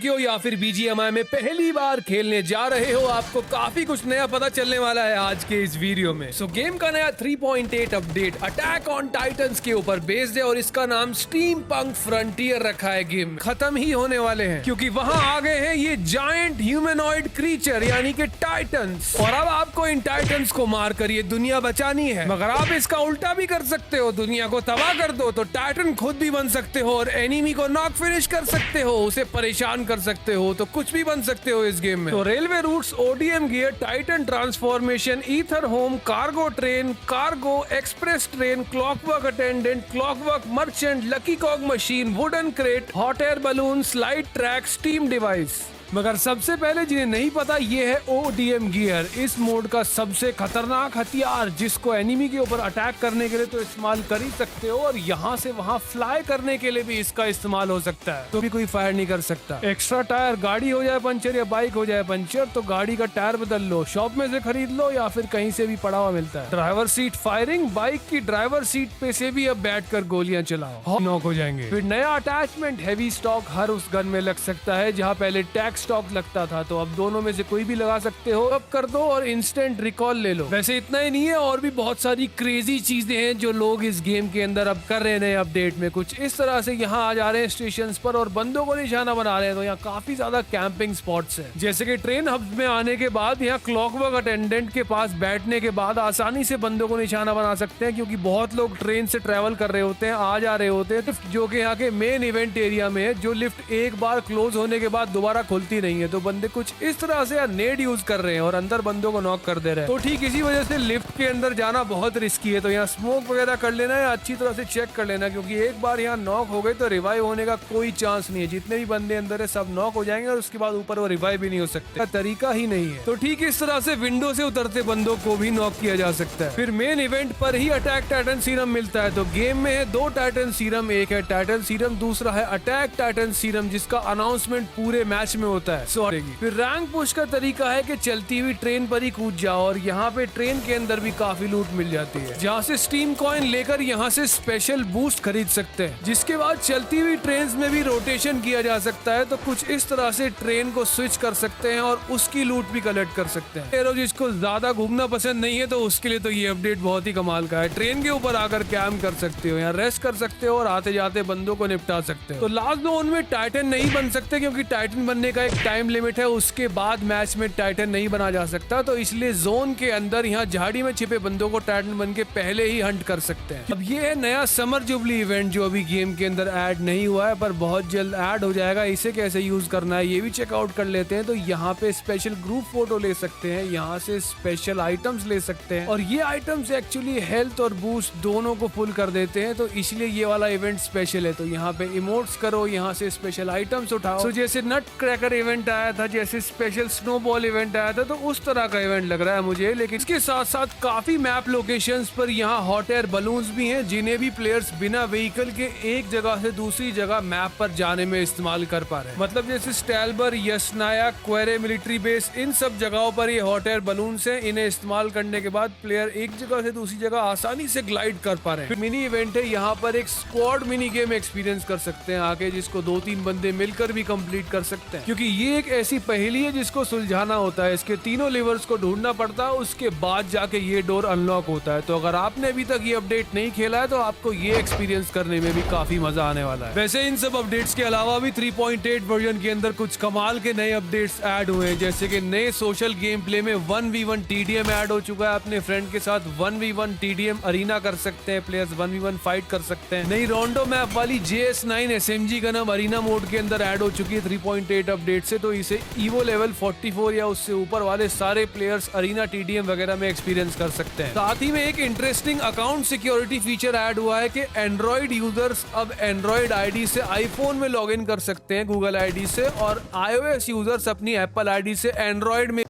क्यों या फिर बीजीएमआई में पहली बार खेलने जा रहे हो, आपको काफी कुछ नया पता चलने वाला है आज के इस वीडियो में। सो गेम का नया 3.8 अपडेट अटैक ऑन टाइटंस के ऊपर बेस्ड है और इसका नाम स्टीमपंक फ्रंटियर रखा है। गेम खत्म ही होने वाले हैं क्योंकि वहां आ गए हैं ये जायंट ह्यूमनॉइड क्रीचर यानी कि टाइटंस, और अब आपको इन टाइटंस को मार कर ये दुनिया बचानी है। मगर आप इसका उल्टा भी कर सकते हो, दुनिया को तबाह कर दो तो टाइटन खुद भी बन सकते हो और एनिमी को नॉक फिनिश कर सकते हो, उसे परेशान कर सकते हो, तो कुछ भी बन सकते हो इस गेम में। तो railway routes, ODM gear, Titan transformation, ether home, cargo train, cargo express train, clockwork attendant, clockwork merchant, lucky cog machine, wooden crate, hot air balloon, slide track, steam device. मगर सबसे पहले जिन्हें नहीं पता ये है ओडीएम गियर, इस mode का सबसे खतरनाक हथियार जिसको एनिमी के ऊपर अटैक करने के लिए तो इस्तेमाल कर ही सकते हो और यहाँ से वहाँ फ्लाई करने के लिए भी इसका इस्तेमाल हो सकता है, तो भी कोई फायर नहीं कर सकता। एक्स्ट्रा टायर, गाड़ी हो जाए पंचर या बाइक हो जाए पंचर तो गाड़ी का टायर बदल लो, शॉप में से खरीद लो या फिर कहीं से भी पड़ा हुआ मिलता है। ड्राइवर सीट फायरिंग, बाइक की ड्राइवर सीट पे से भी अब बैठ कर गोलियां चलाओ, नॉक हो जाएंगे। फिर नया अटैचमेंट हैवी स्टॉक हर उस गन में लग सकता है, जहाँ पहले टैक्स स्टॉक लगता था तो अब दोनों में से कोई भी लगा सकते हो। अब कर दो और इंस्टेंट रिकॉल ले लो। वैसे इतना ही नहीं है, और भी बहुत सारी क्रेजी चीजें हैं जो लोग इस गेम के अंदर अब कर रहे हैं अपडेट में। कुछ इस तरह से यहाँ आ जा रहे हैं स्टेशन पर और बंदों को निशाना बना रहे हैं, तो यहाँ काफी ज्यादा कैंपिंग स्पॉट्स हैं। जैसे कि ट्रेन हब में आने के बाद यहाँ क्लॉकवर्क अटेंडेंट के पास बैठने के बाद आसानी से बंदों को निशाना बना सकते हैं, क्योंकि बहुत लोग ट्रेन से ट्रेवल कर रहे होते हैं, आ जा रहे होते हैं, जो कि यहाँ के मेन इवेंट एरिया में है, जो लिफ्ट एक बार क्लोज होने के बाद दोबारा खुलती नहीं है। तो बंदे कुछ इस तरह से नेट यूज कर रहे हैं और अंदर बंदों को नॉक कर दे रहे हैं। तो ठीक इसी वजह से लिफ्ट के अंदर जाना बहुत रिस्की है, तो यहाँ स्मोक वगैरह कर लेना है, अच्छी तरह से चेक कर लेना, क्योंकि एक बार यहाँ नॉक हो गए तो रिवाइव होने का कोई चांस नहीं है। जितने भी बंदे अंदर है सब नॉक हो जाएंगे और उसके बाद ऊपर वो रिवाइव भी नहीं हो सकते, तरीका ही नहीं है। तो ठीक इस तरह से विंडो से उतरते बंदों को भी नॉक किया जा सकता है। फिर मेन इवेंट पर ही अटैक टाइटन सीरम मिलता है। तो गेम में है 2 टाइटन सीरम, एक है टाइटन सीरम, दूसरा है अटैक टाइटन सीरम, जिसका अनाउंसमेंट पूरे मैच में होता है। फिर रैंक पुश का तरीका है कि चलती हुई ट्रेन पर ही कूद जाओ और यहाँ पे ट्रेन के अंदर भी काफी लूट मिल जाती है, जहाँ से स्टीम कॉइन लेकर यहाँ से स्पेशल बूस्ट खरीद सकते हैं, जिसके बाद चलती हुई ट्रेन में भी रोटेशन किया जा सकता है। तो कुछ इस तरह से ट्रेन को स्विच कर सकते हैं और उसकी लूट भी कलेक्ट कर सकते हैं। जिसको ज्यादा घूमना पसंद नहीं है तो उसके लिए तो ये अपडेट बहुत ही कमाल का है। ट्रेन के ऊपर आकर कैंप कर सकते हो, यहाँ रेस्ट कर सकते हो और आते जाते बंदों को निपटा सकते हो। तो लास्ट जोन में टाइटन नहीं बन सकते, क्योंकि टाइटन बनने का एक टाइम लिमिट है, उसके बाद मैच में टाइटन नहीं बना जा सकता। तो इसलिए जोन के अंदर यहाँ झाड़ी में छिपे बंदों को टाइटन बन के पहले ही हंट कर सकते हैं। अब ये है नया समर जुबली इवेंट, जो अभी गेम के अंदर ऐड नहीं हुआ है पर बहुत जल्द ऐड हो जाएगा। इसे कैसे यूज करना है ये भी चेकआउट कर लेते हैं। तो यहाँ पे स्पेशल ग्रुप फोटो ले सकते हैं, यहाँ से स्पेशल आइटम्स ले सकते हैं, और ये आइटम्स एक्चुअली हेल्थ और बूस्ट दोनों को फुल कर देते हैं, तो इसलिए ये वाला इवेंट स्पेशल है। तो यहाँ पे इमोट्स करो, यहाँ से स्पेशल आइटम्स उठाओ। तो जैसे नट क्रैकर इवेंट आया था, जैसे स्पेशल स्नोबॉल इवेंट आया था, तो उस तरह का इवेंट लग रहा है मुझे। लेकिन इसके साथ साथ काफी मैप लोकेशंस पर यहाँ हॉट एयर बलून्स भी हैं, जिन्हें भी प्लेयर्स बिना व्हीकल के एक जगह से दूसरी जगह मैप पर जाने में इस्तेमाल कर पा रहे हैं। मतलब जैसे स्टैलबर, यसनाया, क्वेरे मिलिट्री बेस, इन सब जगहों पर ये हॉट एयर बलून्स हैं। इन्हें इस्तेमाल करने के बाद प्लेयर एक जगह से दूसरी जगह आसानी से ग्लाइड कर पा रहे हैं। मिनी इवेंट है, यहाँ पर एक स्क्वाड मिनी गेम एक्सपीरियंस कर सकते हैं आगे, जिसको 2-3 बंदे मिलकर भी कंप्लीट कर सकते हैं, क्योंकि ये एक ऐसी पहेली है जिसको सुलझाना होता है। इसके तीनों लिवर्स को ढूंढना पड़ता है, उसके बाद जाके ये डोर अनलॉक होता है। तो अगर आपने अभी तक ये अपडेट नहीं खेला है तो आपको ये एक्सपीरियंस करने में भी काफी मजा आने वाला है। वैसे इन सब अपडेट्स के अलावा भी 3.8 वर्जन के अंदर कुछ कमाल के नए अपडेट्स ऐड हुए हैं, जैसे कि नए सोशल गेम प्ले में 1v1 TDM ऐड हो चुका है। अपने फ्रेंड के साथ 1v1 TDM अरीना कर सकते हैं, प्लेयर्स 1v1 फाइट कर सकते हैं। नई रोंडो मैप वाली JS9 SMG gun arena mode के अंदर ऐड हो चुकी है 3.8 अपडेट से, तो इसे ईवो लेवल 44 या उससे ऊपर वाले सारे प्लेयर्स अरीना TDM वगैरह में एक्सपीरियंस कर सकते हैं। साथ ही में एक interesting account security feature add हुआ है कि एंड्रॉइड यूजर्स अब एंड्रॉइड आईडी से आईफोन में लॉगिन कर सकते हैं गूगल आईडी से, और iOS यूजर्स अपनी एप्पल आईडी से एंड्रॉइड में